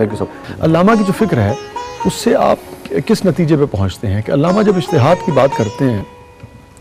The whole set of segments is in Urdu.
تھینک یو سب. علامہ کی جو فکر ہے اس سے آپ کس نتیجے پہ پہنچتے ہیں کہ علامہ جب اجتہاد کی بات کرتے ہیں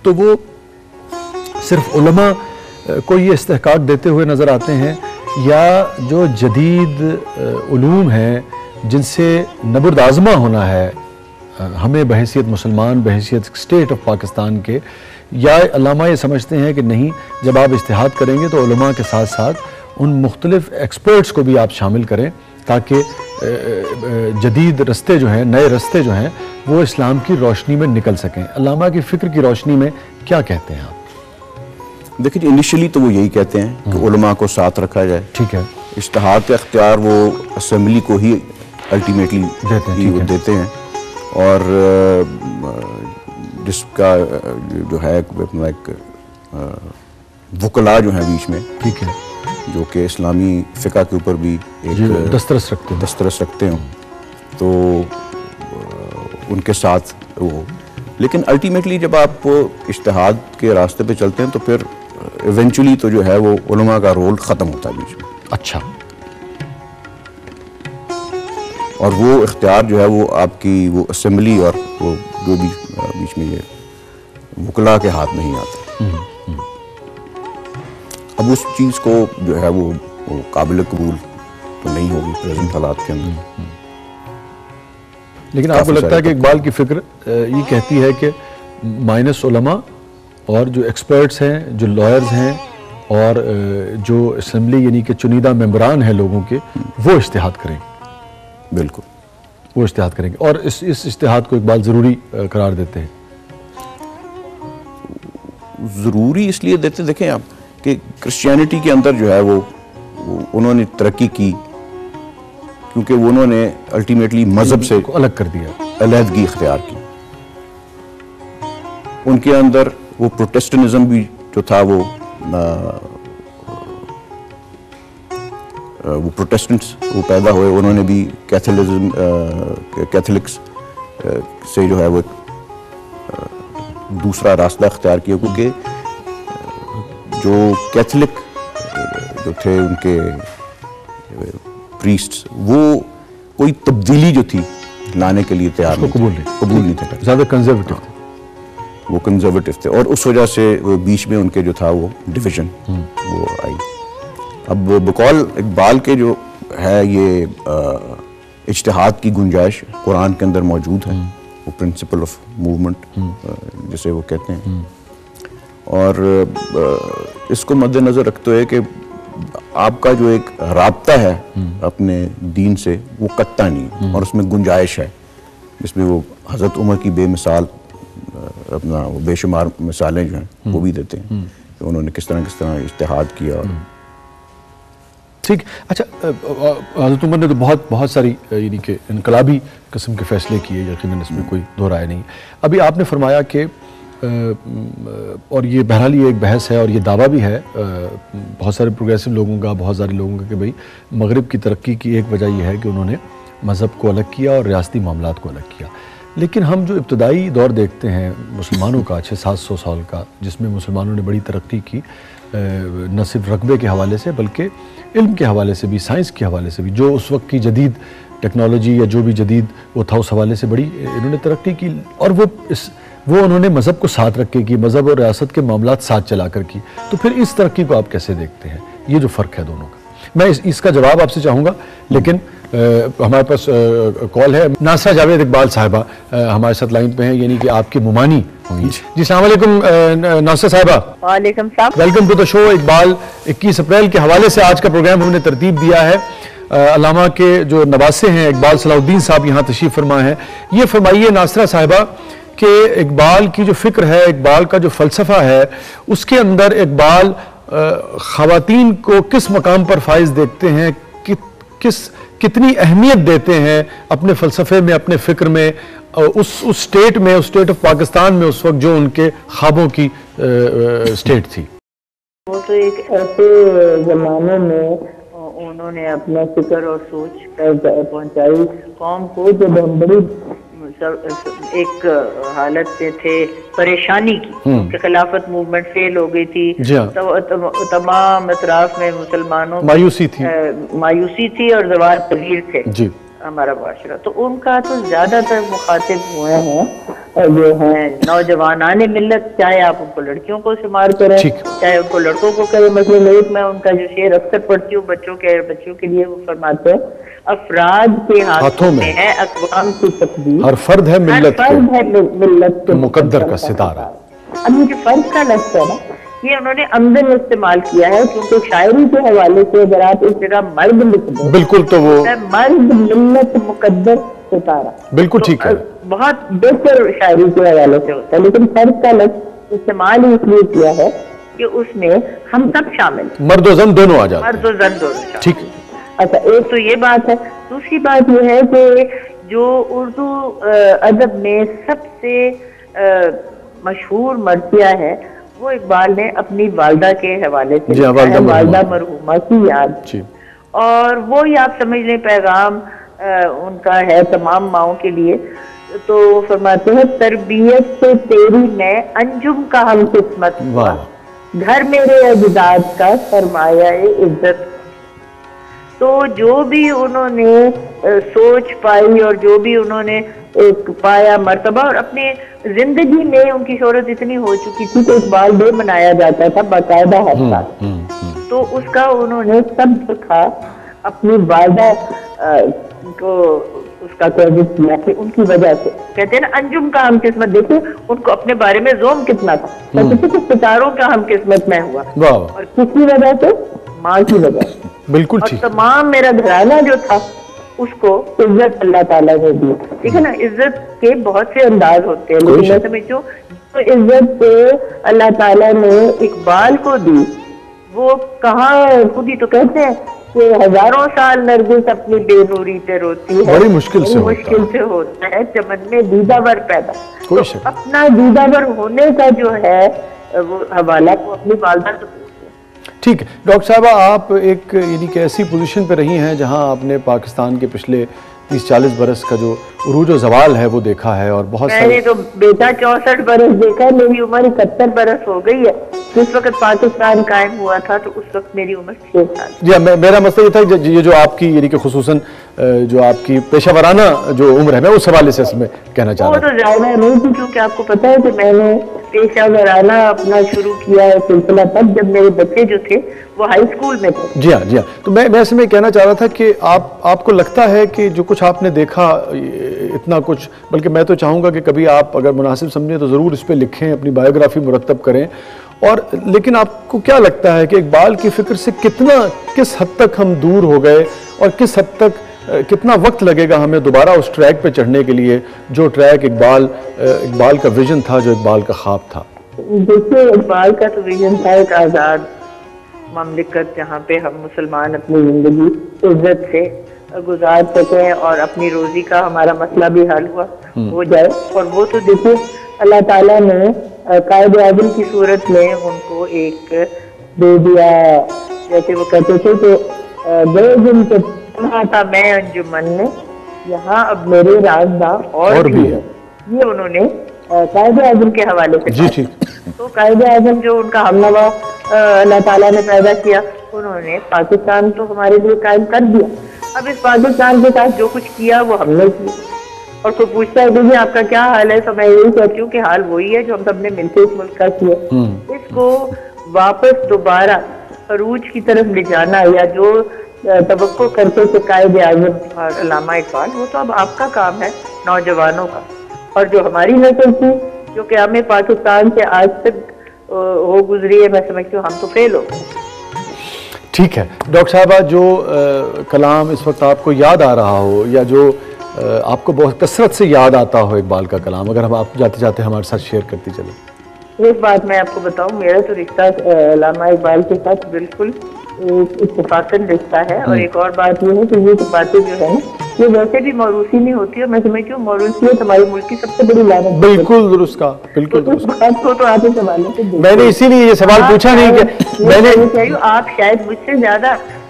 تو وہ صرف علماء کو یہ استحقاق دیتے ہوئے نظر آتے ہیں یا جو جدید علوم ہیں جن سے نبرد آزما ہونا ہے ہمیں بحیثیت مسلمان بحیثیت اسٹیٹ آف پاکستان کے، یا علامہ یہ سمجھتے ہیں کہ نہیں جب آپ اجتہاد کریں گے تو علماء کے ساتھ ساتھ ان مختلف ایکسپرٹس کو بھی آپ شامل کریں تاکہ جدید رستے جو ہیں نئے رستے جو ہیں وہ اسلام کی روشنی میں نکل سکیں. علامہ کی فکر کی روشنی میں کیا کہتے ہیں آپ؟ دیکھیں انیشلی تو وہ یہی کہتے ہیں کہ علماء کو ساتھ رکھا جائے. ٹھیک ہے. اجتہاد کا اختیار وہ اسمبلی کو ہی الٹیمیٹلی دیتے ہیں اور جس کا جو ہے ایک وکلاء جو ہیں بیچ میں، ٹھیک ہے، جو کہ اسلامی فقہ کے اوپر بھی ایک دسترس رکھتے ہوں تو ان کے ساتھ وہ. لیکن الٹیمیٹلی جب آپ اجتہاد کے راستے پہ چلتے ہیں تو پھر ایونچولی تو جو ہے وہ علماء کا رول ختم ہوتا ہے بیچ میں. اچھا. اور وہ اختیار جو ہے وہ آپ کی وہ اسمبلی اور وہ جو بھی بیچ میں یہ وکلاء کے ہاتھ میں ہی آتا ہے. اب اس چیز کو جو ہے وہ قابل قبول تو نہیں ہوگی پریزنٹ حالات کے اندر. لیکن آپ کو لگتا ہے کہ اقبال کی فکر یہ کہتی ہے کہ مائنس علماء اور جو ایکسپرٹس ہیں جو لائرز ہیں اور جو اسمبلی یعنی کہ چنیدہ ممبران ہیں لوگوں کے وہ اجتہاد کریں گے. بالکل وہ اجتہاد کریں گے اور اس اجتہاد کو اقبال ضروری قرار دیتے ہیں. ضروری اس لیے دیتے دیکھیں آپ کہ کرسچینٹی کے اندر جو ہے وہ انہوں نے ترقی کی کیونکہ وہ انہوں نے الٹیمیٹلی مذہب سے الگ کر دیا، علیحدگی اختیار کی. ان کے اندر وہ پروٹیسٹنزم بھی جو تھا وہ پروٹیسٹنٹس وہ پیدا ہوئے، انہوں نے بھی کیتھولکس سے جو ہے وہ دوسرا راستہ اختیار کیا کیونکہ جو کیتھولک جو تھے ان کے پریسٹس وہ کوئی تبدیلی جو تھی لانے کے لیے تیار قبول نہیں تھے، زیادہ کنزرویٹو تھے، وہ کنزرویٹو تھے اور اس وجہ سے بیچ میں ان کے جو تھا وہ ڈویژن وہ آئی. اب بقول اقبال کے جو ہے یہ اجتہاد کی گنجائش قرآن کے اندر موجود ہے، وہ پرنسپل آف موومنٹ جسے وہ کہتے ہیں، اور اس کو مد نظر رکھتے ہوئے کہ آپ کا جو ایک رابطہ ہے اپنے دین سے وہ کٹتا نہیں اور اس میں گنجائش ہے، جس میں وہ حضرت عمر کی بے مثال اپنا بے شمار مثالیں جو ہیں وہ بھی دیتے ہیں کہ انہوں نے کس طرح اجتہاد کیا. ٹھیک. اچھا حضرت عمر نے تو بہت ساری یعنی کہ انقلابی قسم کے فیصلے کیے، یقیناً اس میں کوئی دو رائے نہیں. ابھی آپ نے فرمایا کہ اور یہ بہرحال یہ ایک بحث ہے اور یہ دعویٰ بھی ہے بہت سارے پروگریسو لوگوں کا، بہت سارے لوگوں کا کہ بھئی مغرب کی ترقی کی ایک وجہ یہ ہے کہ انہوں نے مذہب کو الگ کیا اور ریاستی معاملات کو الگ کیا. لیکن ہم جو ابتدائی دور دیکھتے ہیں مسلمانوں کا 600-700 سال کا، جس میں مسلمانوں نے بڑی ترقی کی نہ صرف رقبے کے حوالے سے بلکہ علم کے حوالے سے بھی، سائنس کے حوالے سے بھی، جو اس وقت کی جدید ٹیکنالوجی یا جو بھی جدید وہ تھا اس حوالے سے بڑی انہوں نے ترقی کی، اور وہ انہوں نے مذہب کو ساتھ رکھ کے کی، مذہب اور ریاست کے معاملات ساتھ چلا کر کی. تو پھر اس ترقی کو آپ کیسے دیکھتے ہیں؟ یہ جو فرق ہے دونوں کا، میں اس کا جواب آپ سے چاہوں گا، لیکن ہمارے پاس کال ہے. ناصرہ جاوید اقبال صاحبہ ہمارے ساتھ لائن پہ ہیں، یعنی کہ آپ کے ممانی ہوں گی. جی السلام علیکم ناصرہ صاحبہ. وعلیکم السلام. Welcome to the show. Iqbal 21 April کے حوالے سے آج کا پروگرام ہم نے ترتیب دیا ہے. علامہ کے جو نواسے ہیں اقبال صلاح الدین صاحب یہاں تشریف فرما ہیں. یہ فرمائیے ناصرہ صاحبہ کہ اقبال کی جو فکر ہے، اقبال کا جو فلسفہ ہے، اس کے اندر اقبال خواتین کو کس مقام پر فائز دیکھتے ہیں، کتنی اہمیت دیتے ہیں اپنے فلسفے میں، اپنے فکر میں، اس اسٹیٹ میں، اس اسٹیٹ آف پاکستان میں اس وقت جو ان کے خوابوں کی اسٹیٹ تھی؟ وہ تو ایک ایسے زمانے میں انہوں نے اپنا فکر اور سوچ پہنچائی قوم کو، جب ہم بڑی ایک حالت میں تھے پریشانی کی کہ خلافت موومنٹ فیل ہو گئی تھی، تمام اطراف میں مسلمانوں مایوسی تھی اور زوال پذیر تھے ہمارا معاشرہ. تو ان کا تو زیادہ تر مخاطب ہوئے ہیں جو ہیں نوجوانان ملت، چاہے آپ ان کو لڑکیوں کو شمار کریں چاہے ان کو لڑکوں کو کریں. مثلاً میں ان کا جو شعر اکثر پڑھتی ہوں بچوں کے لیے، وہ فرماتے ہیں افراد کے ہاتھوں میں ہے اقوام کی تقدیر، ہر فرد ہے ملت کے مقدر کا ستارہ. اب یہ جو فرد کا لفظ ہے نا، یہ انہوں نے عمدن استعمال کیا ہے کیونکہ شاعری کے حوالے سے اگر آپ اس جگہ مرد لکھ دیں بالکل تو وہ مرد ملت مقدر ستارہ بالکل ٹھیک ہے، بہت بہتر شاعری کے حوالے سے ہوتا ہے. لیکن فرد کا لفظ استعمال ہی اس لیے کیا ہے کہ اس میں ہم سب شامل ہیں، مرد و زن دونوں آ جاتے ہیں. مرد و زن دونوں ٹھیک ہے. اچھا، ایک تو یہ بات ہے. دوسری بات یہ ہے کہ جو اردو ادب میں سب سے مشہور مرثیہ ہے وہ اقبال نے اپنی والدہ کے حوالے سے والدہ مرحومہ کی یاد، اور وہی آپ سمجھ لیں پیغام ان کا ہے تمام ماؤں کے لیے. تو فرماتے ہیں تربیت سے تیری میں انجم کا ہم قسمت ہوا، گھر میرے اجداد کا سرمایہ عزت. تو جو بھی انہوں نے سوچ پائی اور جو بھی انہوں نے ایک پایا مرتبہ، اور اپنی زندگی میں ان کی شہرت اتنی ہو چکی تھی کہ اقبال ڈے منایا جاتا تھا باقاعدہ ہر سال، تو اس کا انہوں نے سب سکھا اپنی والدہ کو اس کا کریڈٹ دیا کہ ان کی وجہ سے کہتے ہیں نا انجم کا ہم قسمت. دیکھیں ان کو اپنے بارے میں زوم کتنا تھا، ستاروں کا ہم قسمت میں ہوا، اور کس کی وجہ سے؟ ماں کی وجہ سے. بالکل اور تمام میرا گھرانہ جو تھا اس کو عزت اللہ تعالیٰ نے دی. ٹھیک ہے نا، عزت کے بہت سے انداز ہوتے ہیں، لیکن میں سمجھتی ہوں جو عزت اللہ تعالیٰ نے اقبال کو دی وہ کہاں، خود ہی تو کہتے ہیں کہ ہزاروں سال نرگس اپنی بے نوری پہ روتی ہے، بڑی مشکل سے ہوتا ہے چمن میں دیدہ ور پیدا. تو اپنا دیدہ ور ہونے کا جو ہے وہ حوالہ کو اپنی والدہ سے. ٹھیک ہے ڈاکٹر صاحبہ، آپ ایک یعنی کہ ایسی پوزیشن پہ رہی ہیں جہاں آپ نے پاکستان کے پچھلے 30-40 برس کا جو عروج و زوال ہے وہ دیکھا ہے، اور بہت میں نے تو بیٹا 64 برس دیکھا ہے، میری عمر 71 برس ہو گئی ہے. جس وقت پاکستان قائم ہوا تھا تو اس وقت میری عمر 6 سال. جی میرا مسئلہ یہ تھا یہ جو آپ کی یعنی کہ خصوصاً جو آپ کی پیشہ ورانہ جو عمر ہے میں اس حوالے سے اس میں کہنا چاہ رہا ہوں. وہ تو زیادہ نہیں تھی کیونکہ آپ کو پتا ہے کہ میں نے پیشہ ورانہ اپنا شروع کیا ہے سلسلہ تب جب میرے بچے جو تھے وہ ہائی اسکول میں تھے. جی ہاں تو میں اس میں کہنا چاہ رہا تھا کہ آپ کو لگتا ہے کہ جو کچھ آپ نے دیکھا اتنا کچھ، بلکہ میں تو چاہوں گا کہ کبھی آپ اگر مناسب سمجھیں تو ضرور اس پہ لکھیں، اپنی بایوگرافی مرتب کریں. اور لیکن آپ کو کیا لگتا ہے کہ اقبال کی فکر سے کس حد تک ہم دور ہو گئے، اور کس حد تک کتنا وقت لگے گا ہمیں دوبارہ اس ٹریک پہ چڑھنے کے لیے جو ٹریک اقبال کا ویژن تھا، جو اقبال کا خواب تھا؟ دیکھیے اقبال کا تو ویژن تھا ایک آزاد مملکت جہاں پہ ہم مسلمان اپنی زندگی عزت سے گزار سکیں اور اپنی روزی کا ہمارا مسئلہ بھی حل ہو جائے. اور وہ تو دیکھیے اللہ تعالیٰ نے قائد اعظم کی صورت میں ان کو ایک دے دیا، جیسے وہ کہتے تھے کہ بے دن کے پڑھا تھا میں انجمن میں، یہاں اب میرے رازداں اور بھی ہے. یہ انہوں نے قائد اعظم کے حوالے سے. تو قائد اعظم جو ان کا ہم نوا اللہ تعالیٰ نے پیدا کیا، انہوں نے پاکستان تو ہمارے لیے قائم کر دیا. اب اس پاکستان کے ساتھ جو کچھ کیا وہ ہم نے کیا. اور کوئی پوچھتا ہے دیکھیے آپ کا کیا حال ہے، تو میں یہی کہتی ہوں کہ حال وہی ہے جو ہم سب نے مل کے اس ملک کا کیا. اس کو واپس دوبارہ عروج کی طرف لے جانا، یا جو توقع کرتے تھے قائد اعظم اور علامہ اقبال، وہ تو اب آپ کا کام ہے نوجوانوں کا. اور جو ہماری نسل تھی جو کہ ہمیں پاکستان سے آج تک ہو گزری ہے، میں سمجھتی ہوں ہم تو فیل ہو گئے. ٹھیک ہے ڈاکٹر صاحبہ، جو کلام اس وقت آپ کو یاد آ رہا ہو یا جو آپ کو بہت کثرت سے یاد آتا ہو اقبال کا کلام، اگر ہم آپ جاتے جاتے ہمارے ساتھ شیئر کرتی چلیں. ایک بات میں آپ کو بتاؤں، میرا تو رشتہ علامہ اقبال کے ساتھ بالکل اتفاقاً رشتہ ہے. اور ایک اور بات یہ ہے کہ یہ باتیں جو ہے نا یہ ویسے بھی موروثی نہیں ہوتی، اور میں سمجھتی ہوں موروثیت ہمارے ملک کی سب سے بڑی لعنت. بالکل درست کہا، بالکل درست. بات کو تو آپ اس حوالے سے میں نے اسی لیے یہ سوال پوچھا نہیں کہ میں نے آپ شاید مجھ سے زیادہ